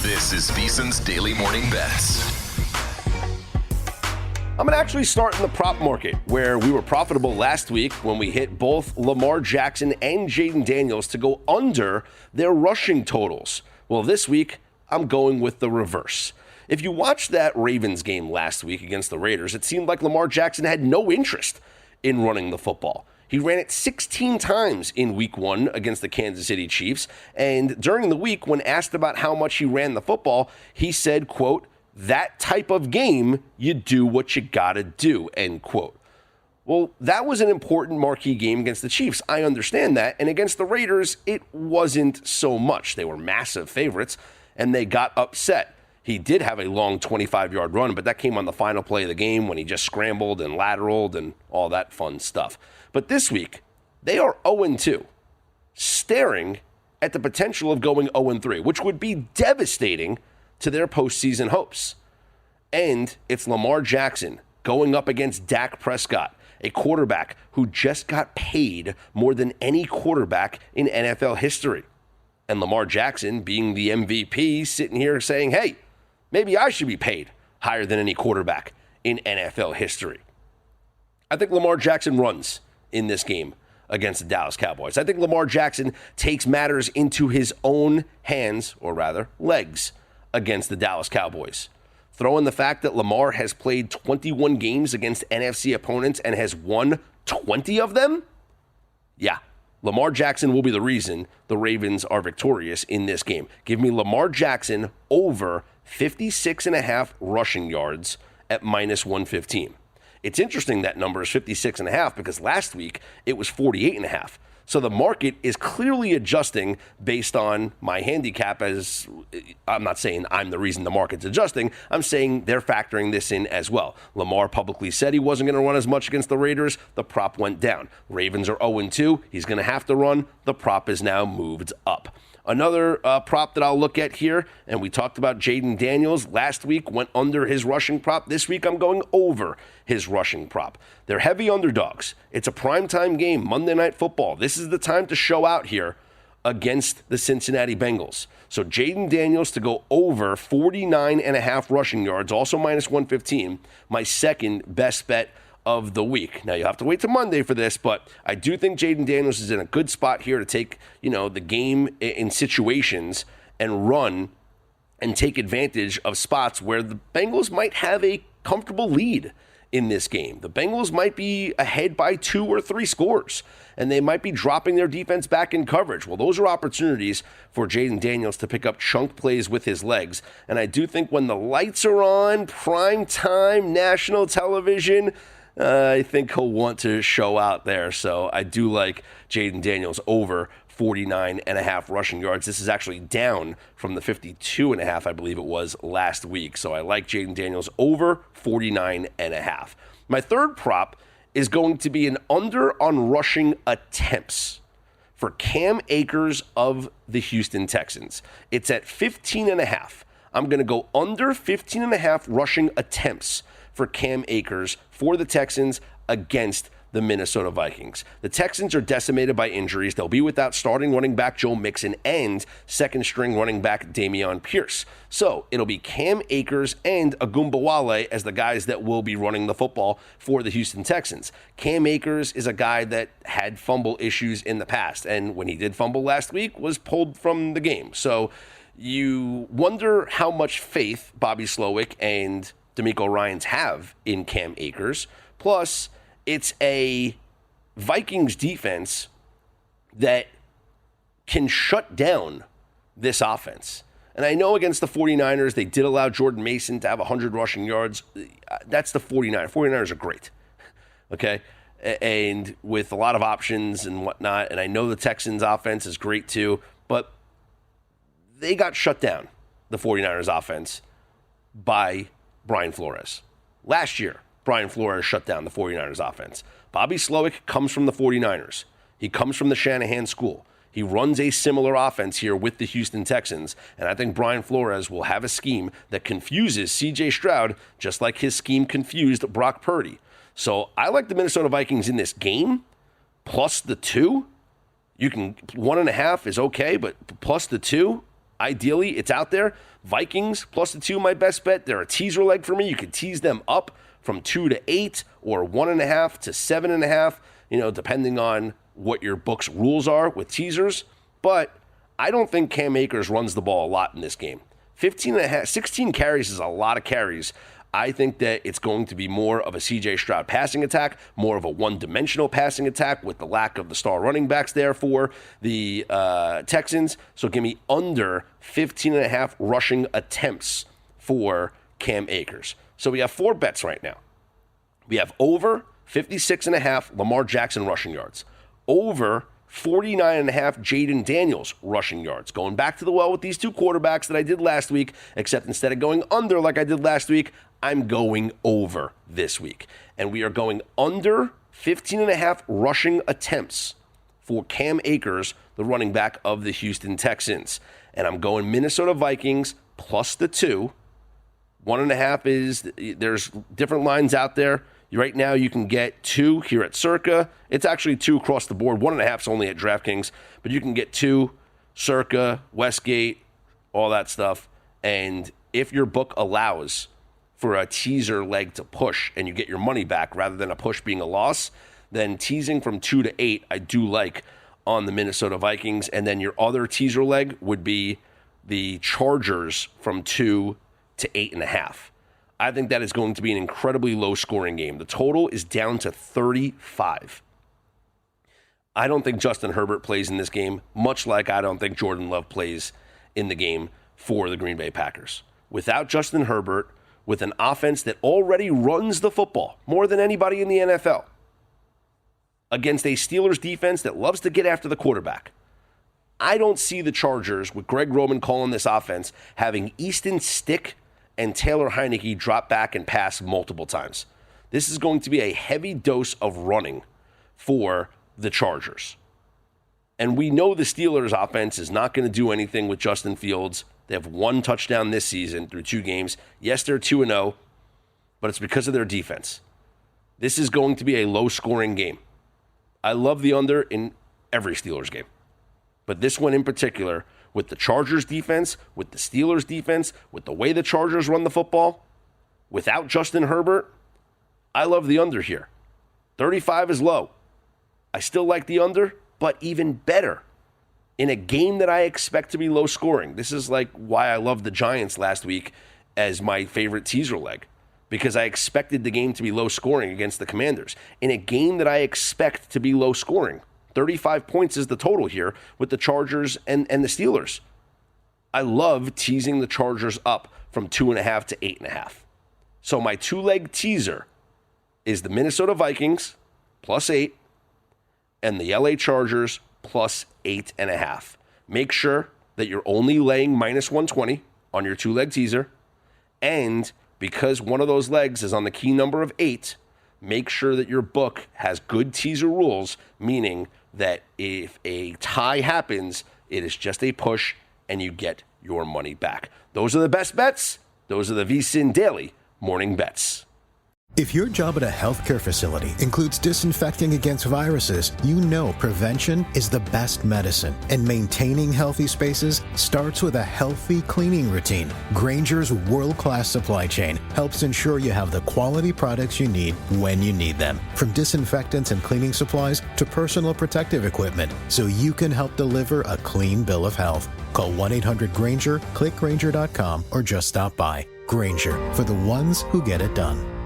This is VSiN's Daily Morning Bets. I'm going to actually start in the prop market, where we were profitable last week when we hit both Lamar Jackson and Jayden Daniels to go under their rushing totals. Well, this week, I'm going with the reverse. If you watched that Ravens game last week against the Raiders, it seemed like Lamar Jackson had no interest in running the football. He ran it 16 times in week 1 against the Kansas City Chiefs, and during the week, when asked about how much he ran the football, he said, quote, "That type of game, you do what you gotta do," end quote. Well, that was an important marquee game against the Chiefs. I understand that. And against the Raiders, it wasn't so much. They were massive favorites, and they got upset. He did have a long 25-yard run, but that came on the final play of the game when he just scrambled and lateraled and all that fun stuff. But this week, they are 0-2, staring at the potential of going 0-3, which would be devastating to their postseason hopes. And it's Lamar Jackson going up against Dak Prescott, a quarterback who just got paid more than any quarterback in NFL history. And Lamar Jackson, being the MVP, sitting here saying, hey, maybe I should be paid higher than any quarterback in NFL history. I think Lamar Jackson runs in this game against the Dallas Cowboys. I think Lamar Jackson takes matters into his own hands, or rather, legs, against the Dallas Cowboys. Throw in the fact that Lamar has played 21 games against NFC opponents and has won 20 of them? Yeah, Lamar Jackson will be the reason the Ravens are victorious in this game. Give me Lamar Jackson over 56.5 rushing yards at minus 115. It's interesting that number is 56.5 because last week it was 48.5. So the market is clearly adjusting based on my handicap. As I'm not saying I'm the reason the market's adjusting. I'm saying they're factoring this in as well. Lamar publicly said he wasn't going to run as much against the Raiders. The prop went down. Ravens are 0-2. He's going to have to run. The prop is now moved up. Another prop that I'll look at here, and we talked about Jayden Daniels last week, went under his rushing prop. This week I'm going over his rushing prop. They're heavy underdogs. It's a primetime game, Monday Night Football. This is the time to show out here against the Cincinnati Bengals. So Jayden Daniels to go over 49.5 rushing yards, also minus 115, my second best bet of the week. Now, you have to wait till Monday for this, but I do think Jayden Daniels is in a good spot here to take, the game in situations and run and take advantage of spots where the Bengals might have a comfortable lead in this game. The Bengals might be ahead by 2 or 3 scores, and they might be dropping their defense back in coverage. Well, those are opportunities for Jayden Daniels to pick up chunk plays with his legs. And I do think when the lights are on, prime time, national television, I think he'll want to show out there. So I do like Jayden Daniels over 49.5 rushing yards. This is actually down from the 52.5, I believe it was, last week. So I like Jayden Daniels over 49.5. My third prop is going to be an under on rushing attempts for Cam Akers of the Houston Texans. It's at 15.5. I'm going to go under 15.5 rushing attempts for Cam Akers for the Texans against the Minnesota Vikings. The Texans are decimated by injuries. They'll be without starting running back Joe Mixon and second-string running back Dameon Pierce. So it'll be Cam Akers and Agumbawale as the guys that will be running the football for the Houston Texans. Cam Akers is a guy that had fumble issues in the past, and when he did fumble last week, was pulled from the game. So you wonder how much faith Bobby Slowick and DeMeco Ryans have in Cam Akers. Plus, it's a Vikings defense that can shut down this offense. And I know against the 49ers, they did allow Jordan Mason to have 100 rushing yards. That's the 49ers. 49ers are great, okay? And with a lot of options and whatnot. And I know the Texans' offense is great too, but they got shut down, the 49ers' offense, by Brian Flores. Last year, Brian Flores shut down the 49ers offense. Bobby Slowick comes from the 49ers. He comes from the Shanahan school. He runs a similar offense here with the Houston Texans, and I think Brian Flores will have a scheme that confuses C.J. Stroud just like his scheme confused Brock Purdy. So I like the Minnesota Vikings in this game, plus the 2. You can, 1.5 is okay, but plus the 2, Ideally, it's out there. Vikings plus the 2, my best bet. They're a teaser leg for me. You can tease them up from 2 to 8 or 1.5 to 7.5, depending on what your book's rules are with teasers. But I don't think Cam Akers runs the ball a lot in this game. 16 carries is a lot of carries. I think that it's going to be more of a C.J. Stroud passing attack, more of a one-dimensional passing attack with the lack of the star running backs there for the Texans. So give me under 15.5 rushing attempts for Cam Akers. So we have 4 bets right now. We have over 56.5 Lamar Jackson rushing yards, over 49.5 Jaden Daniels rushing yards. Going back to the well with these 2 quarterbacks that I did last week, except instead of going under like I did last week, I'm going over this week. And we are going under 15.5 rushing attempts for Cam Akers, the running back of the Houston Texans. And I'm going Minnesota Vikings plus the 2. 1.5 is, there's different lines out there. Right now, you can get 2 here at Circa. It's actually 2 across the board. 1.5 is only at DraftKings, but you can get 2, Circa, Westgate, all that stuff. And if your book allows for a teaser leg to push and you get your money back rather than a push being a loss, then teasing from 2 to 8, I do like on the Minnesota Vikings. And then your other teaser leg would be the Chargers from 2 to 8.5. I think that is going to be an incredibly low-scoring game. The total is down to 35. I don't think Justin Herbert plays in this game, much like I don't think Jordan Love plays in the game for the Green Bay Packers. Without Justin Herbert, with an offense that already runs the football more than anybody in the NFL, against a Steelers defense that loves to get after the quarterback, I don't see the Chargers, with Greg Roman calling this offense, having Easton Stick and Taylor Heineke drop back and pass multiple times. This is going to be a heavy dose of running for the Chargers. And we know the Steelers' offense is not going to do anything with Justin Fields. They have 1 touchdown this season through 2 games. Yes, they're 2-0, but it's because of their defense. This is going to be a low-scoring game. I love the under in every Steelers game. But this one in particular, with the Chargers defense, with the Steelers defense, with the way the Chargers run the football, without Justin Herbert, I love the under here. 35 is low. I still like the under, but even better in a game that I expect to be low scoring. This is like why I loved the Giants last week as my favorite teaser leg, because I expected the game to be low scoring against the Commanders. In a game that I expect to be low scoring, 35 points is the total here with the Chargers and the Steelers. I love teasing the Chargers up from 2.5 to 8.5. So my 2-leg teaser is the Minnesota Vikings plus 8 and the LA Chargers plus 8.5. Make sure that you're only laying minus 120 on your 2-leg teaser. And because one of those legs is on the key number of 8, make sure that your book has good teaser rules, meaning that if a tie happens, it is just a push and you get your money back. Those are the best bets. Those are the VSiN Daily Morning Bets. If your job at a healthcare facility includes disinfecting against viruses, you know prevention is the best medicine. And maintaining healthy spaces starts with a healthy cleaning routine. Grainger's world-class supply chain helps ensure you have the quality products you need when you need them. From disinfectants and cleaning supplies to personal protective equipment, so you can help deliver a clean bill of health. Call 1-800-GRAINGER, click Grainger.com, or just stop by. Grainger, for the ones who get it done.